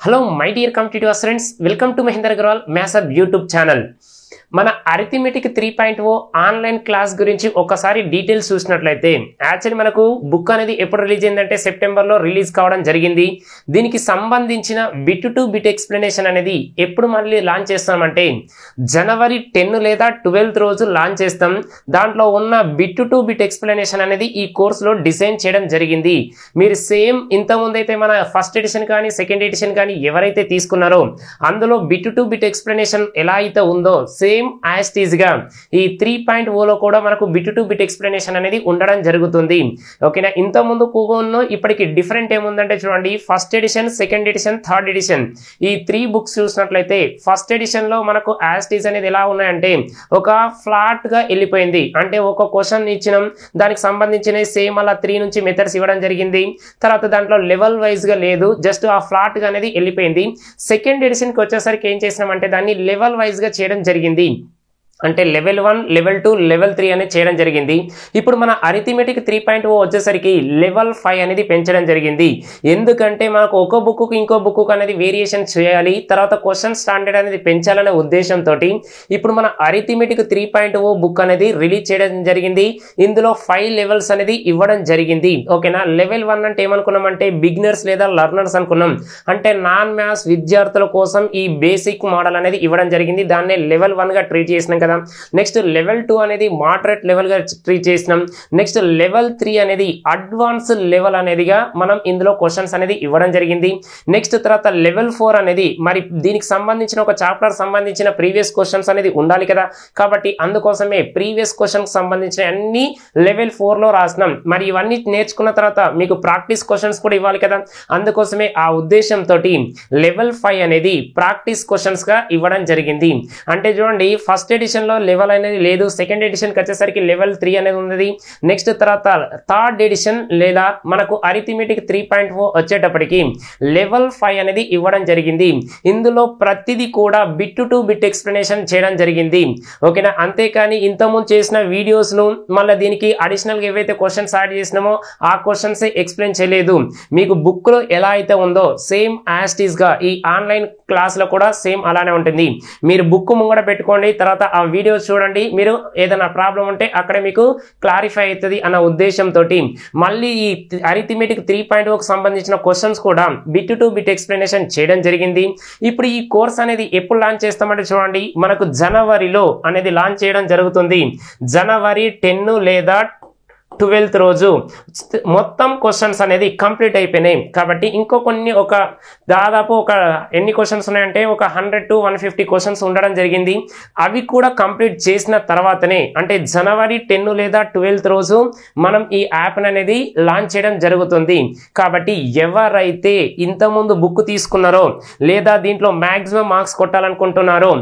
Hello my dear competitive aspirants, welcome to Mahinder Agarwal Maths Hub YouTube channel. మన arithmetic 3.0 online class గురించి ఒకసారి details చూసినట్లయితే actually మనకు book అనేది ఎప్పుడు రిలీజ్ అయిందంటే సెప్టెంబర్లో రిలీజ్ కావడం జరిగింది. దీనికి సంబంధించిన బిట్ టు బిట్ ఎక్స్ప్లెనేషన్ అనేది ఎప్పుడు మళ్ళీ లాంచ్ చేస్తామంటే జనవరి 10 లేదా 12th రోజు లాంచ్ చేస్తాం. దాంట్లో ఉన్న బిట్ టు బిట్ ఎక్స్ప్లెనేషన్ అనేది ఈ కోర్సులో డిజైన్ చేయడం జరిగింది. మీరు సేమ్ ఇంతకుముందైతే మన ఫస్ట్ ఎడిషన్ కానీ సెకండ్ ఎడిషన్ కానీ ఎవరైతే తీసుకున్నారో అందులో బిట్ టు బిట్ ఎక్స్ప్లెనేషన్ ఎలా అయితే ఉందో సేమ్ యాజ్ ఇట్ ఈజ్ గా ఈ 3.0 లో కూడా మనకు బిట్ టు బిట్ ఎక్స్ప్లెనేషన్ అనేది ఉండడం జరుగుతుంది. ఓకేనా, ఇంత ముందు ఇప్పటికి డిఫరెంట్ ఏముందంటే చూడండి, first edition, second edition, third edition ఈ 3 బుక్స్ చూసినట్లయితే ఫస్ట్ ఎడిషన్ లో మనకు యాజ్ ఇట్ ఈజ్ అనేది ఎలా ఉన్నాయంటే ఒక ఫ్లాట్ గా వెళ్ళిపోయింది. అంటే ఒక క్వశ్చన్ ఇచ్చినాం, దానికి సంబంధించిన సేమ్ అలా 3 నుంచి మెథడ్స్ ఇవ్వడం జరిగింది. తర్వాత దాంట్లో లెవెల్ వైజ్ గా లేదు, జస్ట్ ఆ ఫ్లాట్ గా అనేది వెళ్ళిపోయింది. సెకండ్ ఎడిషన్ కి వచ్చేసరికి ఏం చేసినామంటే దాన్ని లెవెల్ వైజ్ గా చేయడం జరిగింది. అంటే లెవెల్ 1, లెవెల్ 2, లెవెల్ 3 అనేది చేయడం జరిగింది. ఇప్పుడు మన అరిథమెటిక్ 3.0 వచ్చేసరికి లెవెల్ 5 అనేది పెంచడం జరిగింది. ఎందుకంటే మనకు ఒక బుక్ ఇంకో బుక్ అనేది వేరియేషన్ చేయాలి, తర్వాత క్వశ్చన్ స్టాండర్డ్ అనేది పెంచాలనే ఉద్దేశంతో ఇప్పుడు మన అరిథమెటిక్ 3.0 బుక్ అనేది రిలీజ్ చేయడం జరిగింది. ఇందులో 5 లెవెల్స్ అనేది ఇవ్వడం జరిగింది. ఓకేనా, లెవెల్ 1 అంటే ఏమనుకున్నామంటే బిగినర్స్ లేదా లర్నర్స్ అనుకున్నాం. అంటే నాన్ మ్యాథ్స్ విద్యార్థుల కోసం ఈ బేసిక్ మోడల్ అనేది ఇవ్వడం జరిగింది. దాన్నే లెవెల్ 1 గా ట్రీట్ చేసినాం. నెక్స్ట్ లెవెల్ 2 అనేది మోడరేట్ లెవెల్ గా ట్రీట్ చేసినాం. నెక్స్ట్ లెవెల్ 3 అనేది అడ్వాన్స్ లెవెల్ అనేదిగా మనం ఇందులో క్వశ్చన్స్ అనేది ఇవ్వడం జరిగింది. నెక్స్ట్ తర్వాత లెవెల్ 4 అనేది మరి దీనికి సంబంధించిన ఒక చాప్టర్ సంబంధించిన ప్రీవియస్ క్వశ్చన్స్ అనేది ఉండాలి కదా, కాబట్టి అందుకోసమే ప్రీవియస్ క్వశ్చన్ సంబంధించిన అన్ని లెవెల్ 4 లో రాసినాం. మరి ఇవన్నీ నేర్చుకున్న తర్వాత మీకు ప్రాక్టీస్ క్వశ్చన్స్ కూడా ఇవ్వాలి కదా, అందుకోసమే ఆ ఉద్దేశంతో లెవెల్ 5 అనేది ప్రాక్టీస్ క్వశ్చన్స్ గా ఇవ్వడం జరిగింది. అంటే చూడండి, ఫస్ట్ ఎడిషన్ లో లెవెల్ అనేది లేదు, సెకండ్ ఎడిషన్ కి వచ్చేసరికి లెవెల్ 3 అనేది ఉంది. నెక్స్ట్ తర్వాత థర్డ్ ఎడిషన్ లేదా మనకు అరిథమెటిక్ 3.0 వచ్చేటప్పటికి లెవెల్ 5 అనేది ఇవ్వడం జరిగింది. ఇందులో ప్రతిదీ కూడా బిట్ టు బిట్ ఎక్స్ప్లెనేషన్ చేయడం జరిగింది. ఓకేనా, అంతేకాని ఇంతకుముందు చేసిన వీడియోస్ ను మళ్ళీ దీనికి అడిషనల్ గా ఏవైతే క్వశ్చన్స్ యాడ్ చేసినామో ఆ క్వశ్చన్స్ ఎక్స్ప్లెయిన్ చేయలేదు. మీకు బుక్ లో ఎలా అయితే ఉందో సేమ్ యాజ్ ఇట్ ఈజ్ గా ఈ ఆన్లైన్ క్లాస్ లో కూడా సేమ్ అలానే ఉంటుంది. మీరు బుక్ ముంగడ పెట్టుకోండి, తర్వాత ఆ వీడియోస్ చూడండి, మీరు ఏదైనా ప్రాబ్లం ఉంటే అక్కడే మీకు క్లారిఫై అవుతుంది అన్న ఉద్దేశంతో మళ్ళీ ఈ అరిథమెటిక్ 3.0 కు సంబంధించిన క్వశ్చన్స్ కూడా బిట్ టు బిట్ ఎక్స్ప్లెనేషన్ చేయడం జరిగింది. ఇప్పుడు ఈ కోర్స్ అనేది ఎప్పుడు లాంచ్ చేస్తామంటే చూడండి, మనకు జనవరిలో అనేది లాంచ్ చేయడం జరుగుతుంది. జనవరి 10 లేదా 12th రోజు మొత్తం క్వశ్చన్స్ అనేది కంప్లీట్ అయిపోయినాయి. కాబట్టి ఇంకో కొన్ని దాదాపు ఎన్ని క్వశ్చన్స్ ఉన్నాయంటే 100 to 150 క్వశ్చన్స్ ఉండడం జరిగింది. అవి కూడా కంప్లీట్ చేసిన తర్వాతనే అంటే జనవరి 10 లేదా 12th రోజు మనం ఈ యాప్ అనేది లాంచ్ చేయడం జరుగుతుంది. కాబట్టి ఎవరైతే ఇంతకుముందు బుక్ తీసుకున్నారో లేదా దీంట్లో మాక్సిమం మార్క్స్ కొట్టాలనుకుంటున్నారో,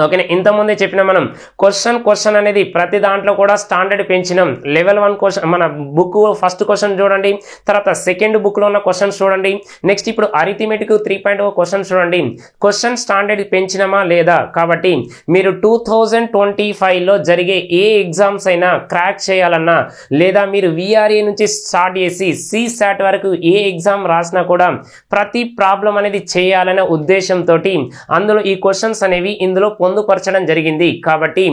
ఓకేనా, ఇంతకుముందే చెప్పిన మనం క్వశ్చన్ అనేది ప్రతి దాంట్లో కూడా స్టాండర్డ్ పెంచినాం. లెవెల్ 1 క్వశ్చన్ మన బుక్ ఫస్ట్ క్వశ్చన్ చూడండి, తర్వాత సెకండ్ బుక్ లో ఉన్న క్వశ్చన్స్ చూడండి, నెక్స్ట్ ఇప్పుడు అరిథమెటిక్ 3.0 క్వశ్చన్ చూడండి. క్వశ్చన్ స్టాండర్డ్ పెంచినామా లేదా, కాబట్టి మీరు 2025 లో జరిగే ఏ ఎగ్జామ్స్ అయినా క్రాక్ చేయాలన్నా లేదా మీరు విఆర్ఏ నుంచి స్టార్ట్ చేసి CSAT వరకు ఏ ఎగ్జామ్ రాసినా కూడా ప్రతి ప్రాబ్లం అనేది చేయాలనే ఉద్దేశంతో అందులో ఈ క్వశ్చన్స్ అనేవి ఇందులో పొందుపరచడం జరిగింది. కాబట్టి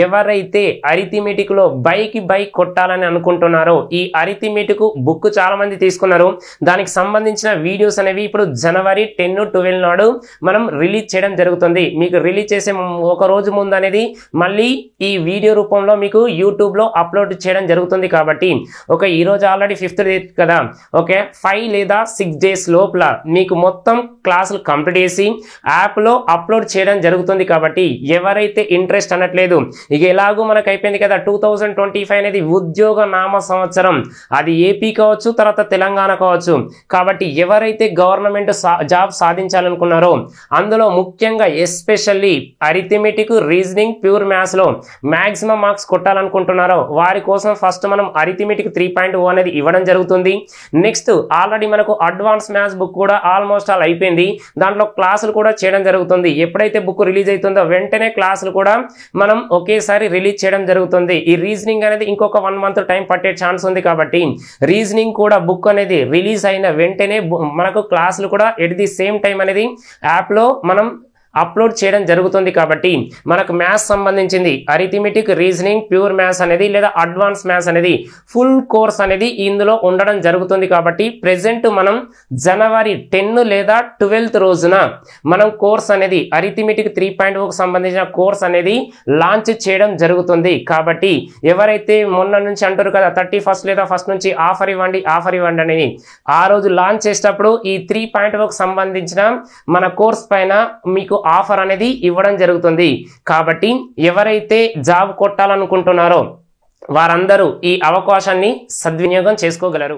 ఎవరైతే అరిథమెటిక్ లో బై కొట్టాలని అనుకుంటున్నారో ఈ అరిథమెటిక్ బుక్ చాలా మంది తీసుకున్నారు, దానికి సంబంధించిన వీడియోస్ అనేవి ఇప్పుడు జనవరి 10, 12 నాడు మనం రిలీజ్ చేయడం జరుగుతుంది. మీకు రిలీజ్ చేసే ఒక రోజు ముందు అనేది మళ్ళీ ఈ వీడియో రూపంలో మీకు యూట్యూబ్ లో అప్లోడ్ చేయడం జరుగుతుంది. కాబట్టి ఈ రోజు ఆల్రెడీ 5th డేట్ కదా, ఓకే, 5 లేదా 6 డేస్ లోపల మీకు మొత్తం క్లాసులు కంప్లీట్ చేసి యాప్ లో అప్లోడ్ చేయడం జరుగుతుంది. కాబట్టి ఎవరైతే ఇంట్రెస్ట్ అనట్లేదు, ఇక ఎలాగూ మనకు అయిపోయింది కదా 2025 అనేది ఉద్యోగ నామ సంవత్సరం, అది ఏపీ కావచ్చు తర్వాత తెలంగాణ కావచ్చు. కాబట్టి ఎవరైతే గవర్నమెంట్ జాబ్ సాధించాలనుకున్నారో అందులో ముఖ్యంగా especially arithmetic, reasoning, pure maths లో మాక్సిమం మార్క్స్ కొట్టాలనుకుంటున్నారో వారి కోసం ఫస్ట్ మనం అరిథమెటిక్ 3.0 అనేది ఇవ్వడం జరుగుతుంది. నెక్స్ట్ ఆల్రెడీ మనకు అడ్వాన్స్ మ్యాథ్స్ బుక్ కూడా ఆల్మోస్ట్ ఆల్ అయిపోయింది, దాంట్లో క్లాసులు కూడా చేయడం జరుగుతుంది. ఎప్పుడైతే బుక్ రిలీజ్ అవుతుందో వెంటనే క్లాసులు కూడా మనం ఒకేసారి రిలీజ్ చేయడం జరుగుతుంది. ఈ రీజనింగ్ అనేది ఇంకొక 1 మంత్ టైం పట్టే ఛాన్స్ ఉంది కాబట్టి రీజనింగ్ కూడా బుక్ అనేది రిలీజ్ అయిన వెంటనే మనకు క్లాసులు కూడా ఎట్ ది సేమ్ టైం అనేది యాప్లో మనం అప్లోడ్ చేయడం జరుగుతుంది. కాబట్టి మనకు మ్యాథ్స్ సంబంధించింది అరిథమెటిక్, రీజనింగ్, ప్యూర్ మ్యాథ్స్ అనేది లేదా అడ్వాన్స్ మ్యాథ్స్ అనేది ఫుల్ కోర్స్ అనేది ఇందులో ఉండడం జరుగుతుంది. కాబట్టి ప్రెజెంట్ మనం జనవరి 10 లేదా 12th రోజున మనం కోర్స్ అనేది అరిథమెటిక్ 3.0కు సంబంధించిన కోర్స్ అనేది లాంచ్ చేయడం జరుగుతుంది. కాబట్టి ఎవరైతే మొన్న నుంచి అంటారు కదా 31st లేదా 1st నుంచి ఆఫర్ ఇవ్వండి అనేది ఆ రోజు లాంచ్ చేసేటప్పుడు ఈ 3.0కు సంబంధించిన మన కోర్స్ పైన మీకు ఆఫర్ అనేది ఇవ్వడం జరుగుతుంది. కాబట్టి ఎవరైతే జాబ్ కొట్టాలనుకుంటున్నారో వారందరూ ఈ అవకాశాన్ని సద్వినియోగం చేసుకోగలరు.